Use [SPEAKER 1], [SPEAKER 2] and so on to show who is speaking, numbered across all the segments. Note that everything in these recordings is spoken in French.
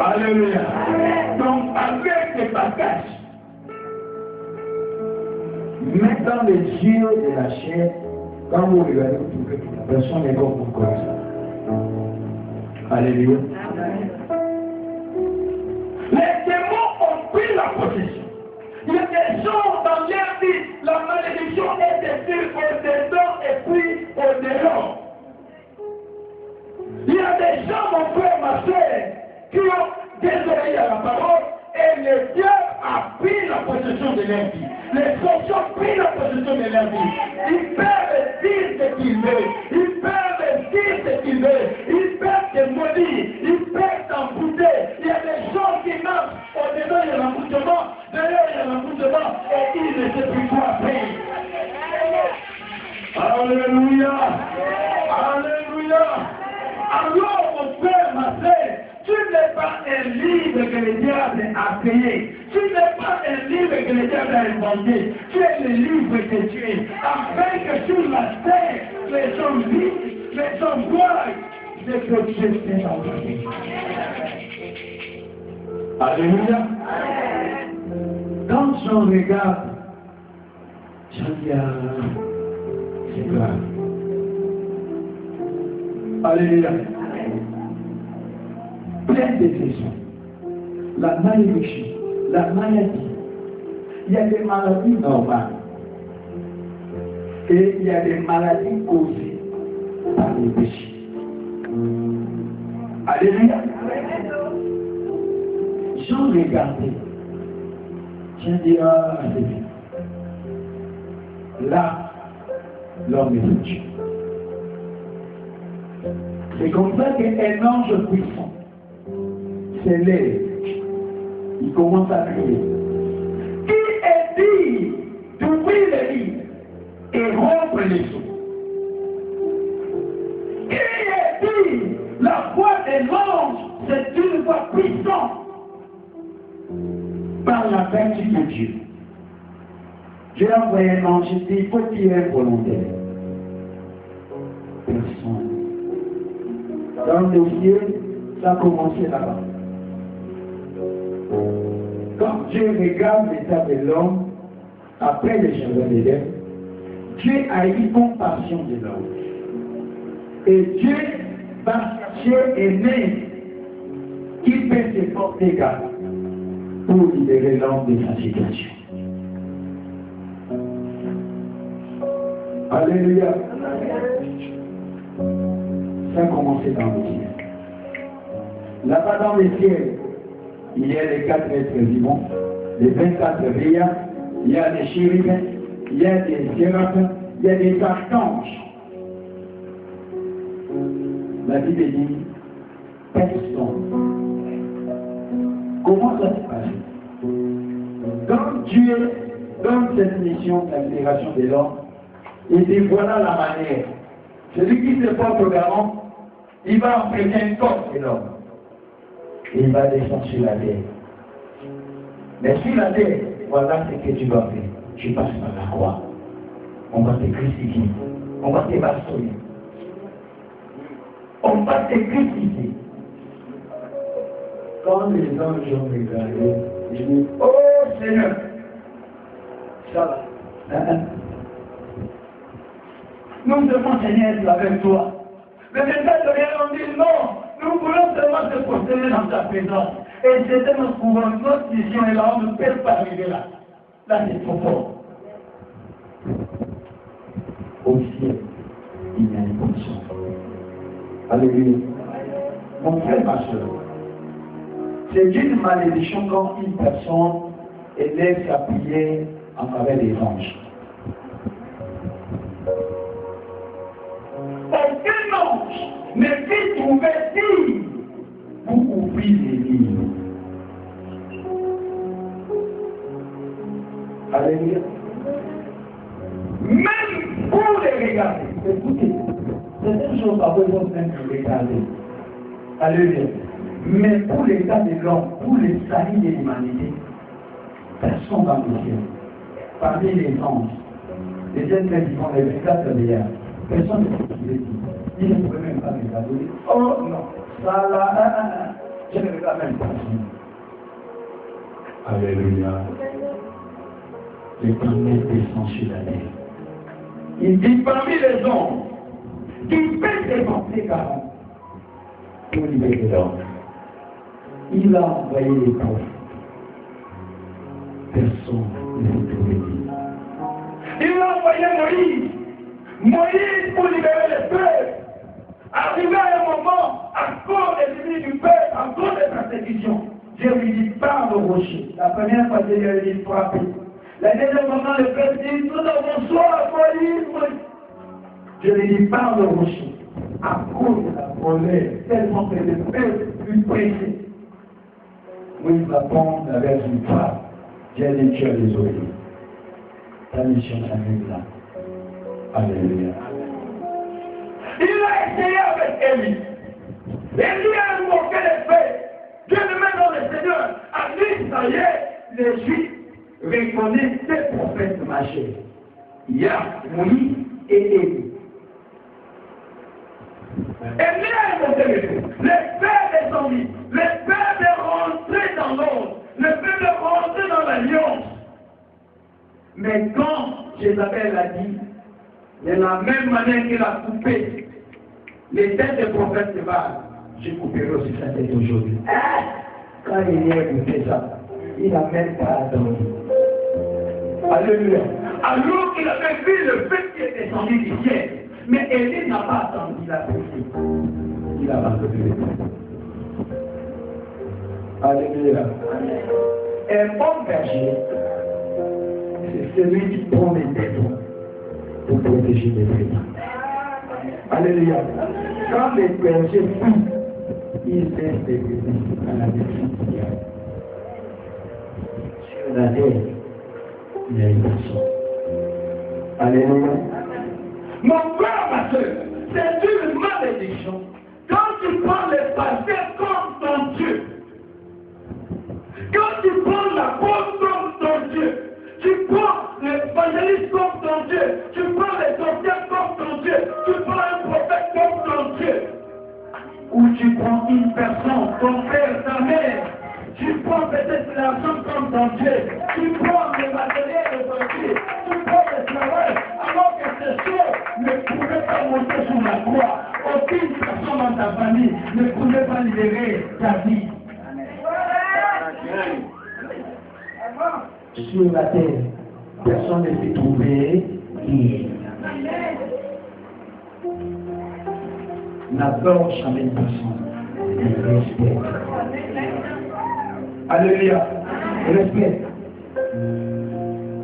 [SPEAKER 1] Alléluia. Donc, avec des bagages,
[SPEAKER 2] Même dans les yeux de la chair, quand vous regardez, vous trouvez que la personne est comme ça. Alléluia.
[SPEAKER 1] les démons ont pris la possession. Il y a des gens dans leur vie, la malédiction est dessus au-dedans et puis au-delà. Il y a des gens, mon frère, ma soeur, qui ont désobéi à la parole et le diable a pris la possession de leur vie. Les sorciers ont pris la possession de leur vie. Ils peuvent dire ce qu'ils veulent. Ils peuvent dire ce qu'ils veulent. Ils peuvent te maudire. Ils peuvent t'embouter. Il y a des gens qui marchent. Au-dedans, il y a l'emboutement. Derrière, il y a l'emboutement. Et ils ne savent plus quoi faire. Alléluia. Alléluia. Alors, mon frère, ma soeur, tu n'es pas un livre que le diable a créé. Tu n'es pas un livre que le diable a inventé. Tu es le livre que tu es. Afin que sur la terre, les hommes vivent, les hommes voient ce que Dieu fait dans ta vie. Alléluia.
[SPEAKER 2] Quand je regarde, je dis, c'est grave.
[SPEAKER 1] Alléluia.
[SPEAKER 2] Plein de questions. La malédiction, la maladie. Il y a des maladies normales. Et il y a des maladies causées par les péchés.
[SPEAKER 1] Alléluia.
[SPEAKER 2] J'en regardais. Je dis, c'est bien. Là, l'homme est Dieu. C'est comme ça qu'un ange puissant s'élève. Il commence à crier.
[SPEAKER 1] Qui est dit d'ouvrir les livres et rompre les sceaux? Qui est dit la voix de l'ange, c'est une voix puissante
[SPEAKER 2] Par la vertu de Dieu. Dieu a envoyé un ange, il dit, il faut qu'il y ait un volontaire. Personne. Dans le ciel, ça a commencé là-bas. Quand Dieu regarde l'état de l'homme, après le jardin d'Éden, Dieu a eu compassion de l'homme. Et Dieu va chercher un être qui peut se porter garde pour libérer l'homme de sa situation. Alléluia. Ça a commencé dans le ciel. Là-bas dans le ciel, il y a les 4 êtres vivants, les 24 veillards, il y a des chérubins, il y a des séraphins, il y a des archanges. La Bible dit, personne. Comment ça se passe? Quand Dieu donne cette mission de la libération de l'homme, il dit voilà la manière. Celui qui se porte au garant, il va emprunter un corps de l'homme. Et il va descendre sur la terre. Mais sur la terre, voilà ce que tu vas faire. Tu passes par la croix. On va te crucifier. On va te bastonner. On va te crucifier. Quand les anges ont regardé, je dis, oh Seigneur, ça va.
[SPEAKER 1] Nous devons, Seigneur, être avec toi. Le message de rien, on dit non. Nous voulons seulement se prosterner dans ta présence. Et c'était notre pouvoir, notre vision est là, on ne peut pas arriver là. Là, c'est trop fort.
[SPEAKER 2] Au ciel, il y a une condition. Alléluia. Mon frère, ma soeur, c'est une malédiction quand une personne élève sa prière en faveur des anges.
[SPEAKER 1] Aucun ange ne peut trouver dire
[SPEAKER 2] Pour ouvrir les livres. Alléluia.
[SPEAKER 1] même pour les regarder.
[SPEAKER 2] Écoutez, certaines choses pas besoin même de regarder. Alléluia. Mais pour l'état de l'homme, pour le salut de l'humanité, personne dans le ciel. Parmi les anges, les êtres vivants, les 24 veillards, personne ne peut trouver. Il ne pouvait même pas regarder. Oh non, ça là, Je ne regarde même pas. Alléluia. L'Éternel descend sur la terre. Il dit parmi les hommes qui peuvent dépenser 40 pour libérer l'homme. Il a envoyé les prophètes. Personne ne peut trouver. Il a envoyé Moïse. Moïse pour libérer les peuples. Arrivé à un moment, à cause des ennemis du peuple, à cause des persécutions, Dieu lui dit par le rocher. La première fois, Dieu lui dit frapper. La deuxième moment, le peuple dit nous avons soif, Moïse. Dieu lui dit par le rocher. À cause de la colère, tellement que le peuple lui pressé. Moïse va prendre avec une femme. Dieu dit tu as les oreilles. Ta mission s'arrête là. Alléluia. Il a essayé avec Élie. Élie a invoqué les faits. Dieu le met dans le Seigneur. À lui, ça y est, les Juifs reconnaissent ces prophètes de ma chair. Il y a Moïse et Élie. Élie a invoqué les faits. Les faits descendus. Les faits de rentrer dans l'ordre. Les faits de rentrer dans l'alliance. Mais quand Jézabel a dit, de la même manière qu'il a coupé les têtes des prophètes de Baal, j'ai coupé aussi sa tête aujourd'hui. Quand il a écouté ça, il n'a même pas attendu. Alléluia. Alors qu'il avait vu le fait qui est descendu du ciel, mais Élie n'a pas attendu, il a prié. Il a abandonné les têtes. Alléluia. Un bon berger, c'est celui qui prend les têtes pour protéger les brebis. Alléluia. Quand les bergers fuient, ils laissent les brebis à la défense. Sur la terre, il y a une personne. Alléluia. Mon frère, ma soeur, c'est une malédiction. Quand tu prends les pasteurs comme ton Dieu, quand tu prends l'apôtre comme ton Dieu, tu prends l'évangéliste comme ton Dieu, tu prends les docteurs comme ton Dieu, tu prends un prophète comme ton Dieu, ou tu prends une personne, ton père, ta mère, tu prends peut-être l'argent comme ton Dieu, tu prends le matériel de ton Dieu, tu prends le travail, alors que ces choses ne pouvaient pas monter sur la croix. Aucune personne dans ta famille ne pouvait pas libérer ta vie. Sur la terre, personne ne s'est trouvé qui n'aborde jamais une personne. Elle respecte. Alléluia. Respecte.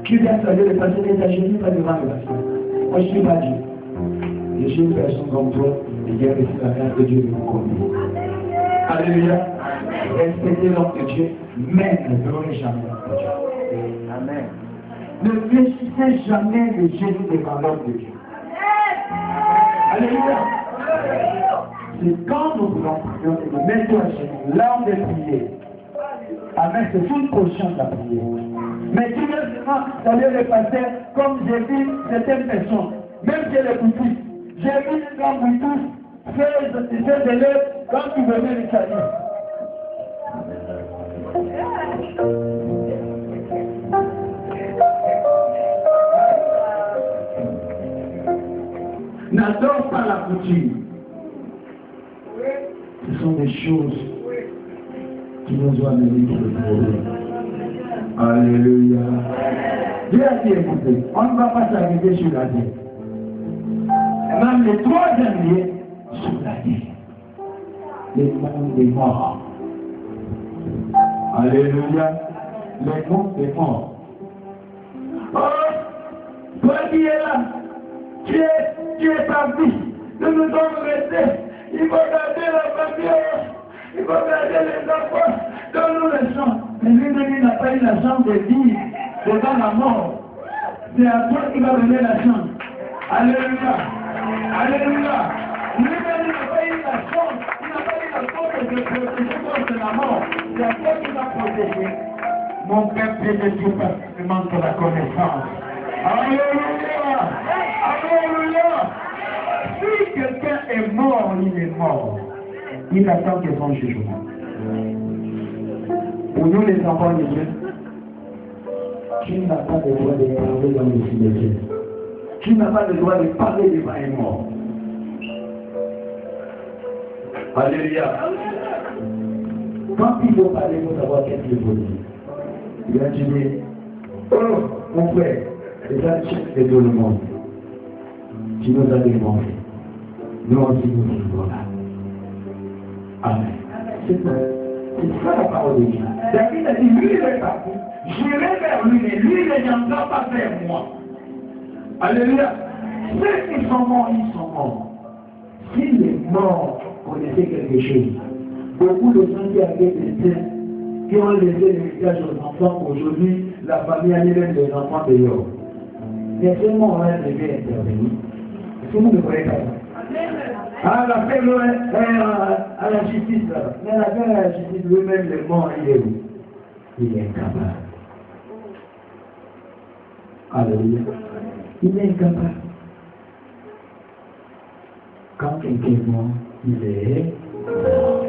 [SPEAKER 2] Qui vient saluer le pasteur des États-Unis, pas devant le pasteur. Moi, je ne suis pas Dieu. Je suis une personne comme toi et qui a reçu la grâce de Dieu de vous conduire. Alléluia. Respectez l'homme de Dieu, mais ne pleurez jamais l'homme de Dieu. Amen. Ne fléchissez jamais le genou devant l'homme de Dieu. Alléluia. C'est quand nous voulons prier et nous mettons à genoux, l'homme de prier. Amen. C'est une position de la prière. Mais tu veux seulement saluer le pasteur comme j'ai vu certaines personnes, même chez les boutistes. J'ai vu les grands boutistes faire des lèvres quand tu venais les saluer. N'adore pas la coutume. Ce sont des choses qui nous ont amené pour le problème. Alléluia. Dieu a dit, écoutez, on ne va pas s'arrêter sur la terre. Même les trois derniers sur la terre. Le monde est mort. Alléluia. Le monde est mort. Oh, toi qui es là, tu es ta vie. Nous nous sommes restés. Il faut garder la famille. Il faut garder les enfants. Donne-nous le sang. Mais lui n'a pas eu la chance de vivre devant la mort. C'est à toi qui va donner la chance. Alléluia. Alléluia. Lui n'a pas eu la chance. Il n'a pas eu la chance de se protéger contre la mort. C'est à toi qui va protéger. Mon Père, Dieu, Dieu, manque la connaissance. Alléluia. Alléluia. Si quelqu'un est mort, il est mort. Il attend que son jugement. Pour nous les enfants de Dieu, tu n'as pas le droit de parler dans le cimetière. Tu n'as pas le droit de parler devant un mort. Alléluia. Quand il faut parler, il faut savoir qu'est-ce qu'il faut dire. Il a dit, oh mon frère, les archives de tout le monde, tu nous as demandé. Nous aussi nous sommes là. Amen. C'est ça. C'est ça la parole de Dieu. David a dit, lui il est parti. J'irai vers lui, mais lui il ne viendra pas vers moi. Alléluia. Ceux qui sont morts, ils sont morts. Si les morts connaissaient quelque chose, beaucoup de gens qui avaient des têtes, qui ont laissé l'héritage aux enfants, aujourd'hui, la famille a mis les enfants dehors. Mais ce moment-là devait intervenir. Est-ce que vous ne voyez pas ça? Ah, la paix à la justice, là. Mais la paix à la justice, lui-même, le mort, il est où? Il est incapable. Alléluia. Il est incapable. Quand quelqu'un est mort, il est mort.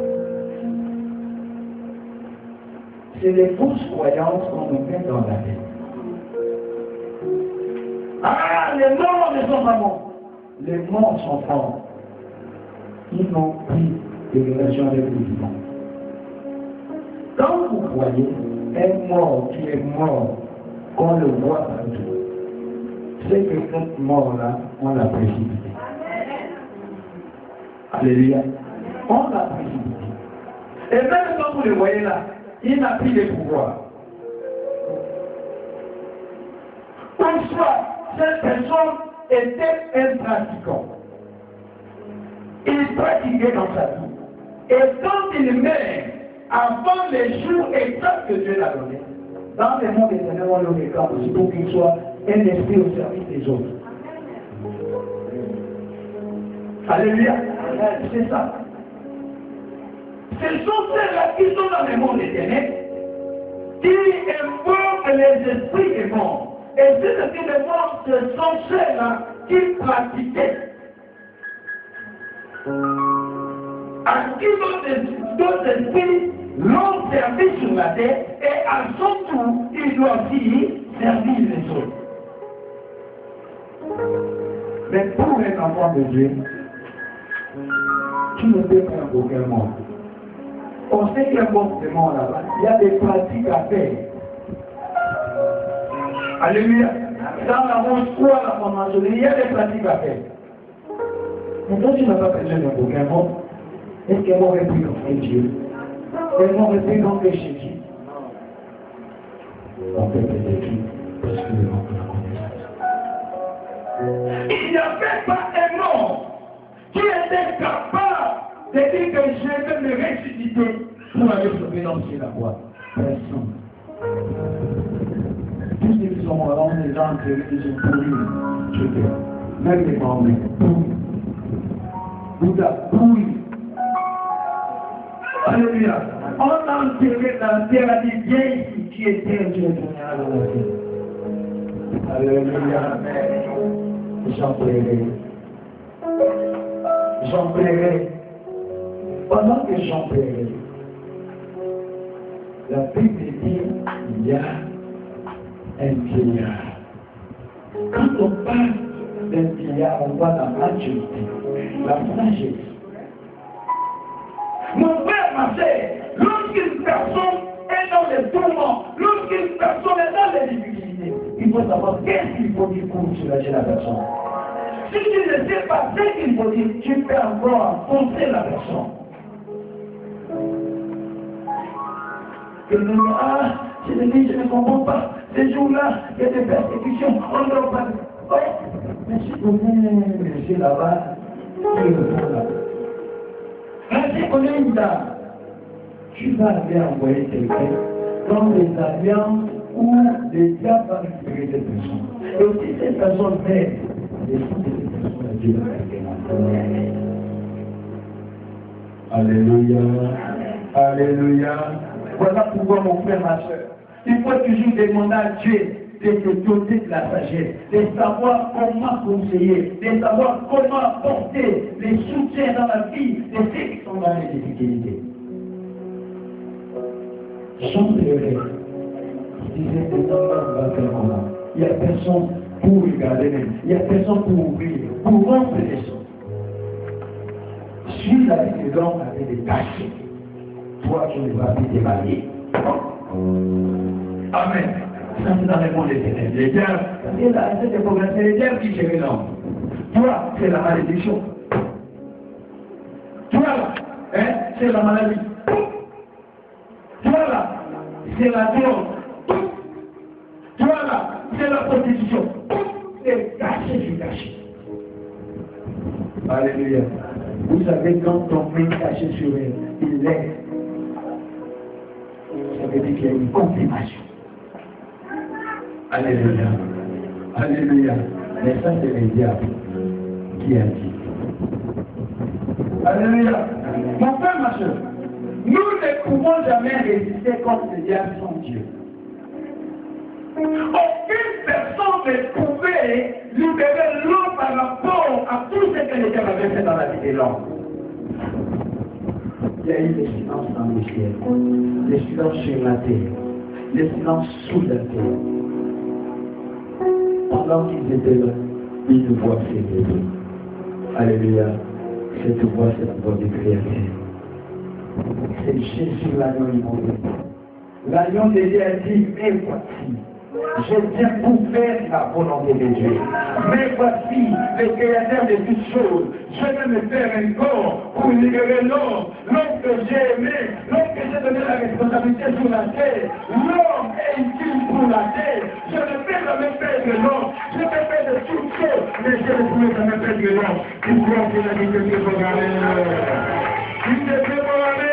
[SPEAKER 2] C'est les fausses croyances qu'on nous met dans la tête. Ah, les morts ne sont pas morts. Les morts sont forts. Ils n'ont plus de relation avec les vivants. Quand vous voyez un mort qui est mort, qu'on le voit partout, c'est que cette mort-là, on l'a précipité. Alléluia. On l'a précipité. Et même quand vous le voyez là, il n'a plus de pouvoir. Pour soit, cette personne était un pratiquant. Il pratiquait dans sa vie. Et quand il meurt, avant les jours exacts que Dieu l'a donné, dans le monde éternel, on le regarde aussi pour qu'il soit un esprit au service des autres. Alléluia. C'est ça. Ce sont ceux-là qui sont dans le monde éternel, qui invoquent les esprits des morts. Et ces esprits des morts, ce sont ceux-là qui pratiquaient. À qui d'autres esprits l'ont servi sur la terre, et à son tour, il doit aussi servir les autres. Mais pour un enfant de Dieu, tu ne peux pas invoquer un monde. On sait qu'il y a un monde de monde là-bas. Il y a des pratiques à faire. Alléluia. Dans la mosquée, la formation, il y a des pratiques à faire. Mais toi, tu n'as pas besoin d'invoquer un monde. Est-ce qu'un monde est plus grand que Dieu? Un monde est plus grand que Jésus? On peut peut-être parce que le monde la connaît. Il n'y avait pas un monde qui était capable de dire que je vais me ressusciter pour aller sauver l'homme sur la voie. Personne. Tous ceux qui sont morts, les gens qui sont pourris, même les morts, pourris. Bouddha, pourris. Alléluia. On a enterré dans la terre, a dit, viens ici, qui est terre, tu es tourné à la terre. Alléluia. J'en plairai. J'en plairai. Pendant que j'en plairai, la Bible dit, il y a un vieillard. Quand on parle d'un vieillard, on voit la maturité, la sagesse. Mon frère, ma sœur, lorsqu'une personne est dans les tourments, lorsqu'une personne est dans les difficultés, il faut savoir qu'est-ce qu'il faut dire pour soulager la personne. Si tu ne sais pas ce qu'il faut dire, tu peux encore enfoncer la personne. Quelqu'un dit, ah, je ne comprends pas, ces jours-là, il y a des persécutions, on ne doit pas. Oui, mais si vous venez monsieur là-bas, qui est le fond là. Quand on est une dame, tu vas aller envoyer quelqu'un dans des alliances où les diables vont récupérer cette personne. Et aussi cette personne fait l'esprit de cette personne à Dieu. Alléluia. Alléluia. Voilà pourquoi mon frère, ma soeur, il faut toujours demander à Dieu de te doter de la sagesse, de savoir comment conseiller, de savoir comment apporter les soutiens dans la vie de ceux qui sont dans les difficultés. j'entrerai. Il disait, l'homme va faire comment? Il n'y a personne pour regarder, il n'y a personne pour ouvrir, pour rompre les choses. Si la vie de l'homme avait des tâches, toi tu ne vas plus dévaler. Amen. Ça c'est dans le monde des ténèbres. Les diables, à cette époque-là, c'est les diables qui géraient l'homme. Toi, c'est la malédiction. Toi là, hein, c'est la maladie. Toi là, c'est la drogue. Toi là, c'est la prostitution. C'est caché sur caché. Alléluia. Vous savez, quand ton main caché sur elle, il l'est. Ça veut dire qu'il y a une confirmation. Alléluia. Alléluia. Mais ça, c'est le diable qui a dit. Alléluia. Mon frère, ma soeur, nous ne pouvons jamais résister contre le diable sans Dieu. Aucune personne ne pouvait libérer l'homme par rapport à tout ce que le diable avait fait dans la vie de l'homme. Il y a eu le silence dans le ciel, le silence sur la terre, le silence sous la terre. Pendant qu'ils étaient là, une voix s'est levée. Alléluia. Cette voix, c'est la voix du Créateur. C'est Jésus l'agneau immolé. L'agneau de Dieu a dit, mais voici, je viens pour faire la volonté de Dieu. Mais voici, le Créateur de toutes choses. Je vais me faire un corps pour libérer l'homme. L'homme que j'ai aimé, l'homme que j'ai donné la responsabilité sur la terre. L'homme est utile pour la terre. Je ne peux jamais perdre l'homme. Je peux faire de toutes choses, mais je ne pourrai jamais perdre l'homme. Pourquoi c'est la vie que Dieu peut garder? Il ne peut pas aller.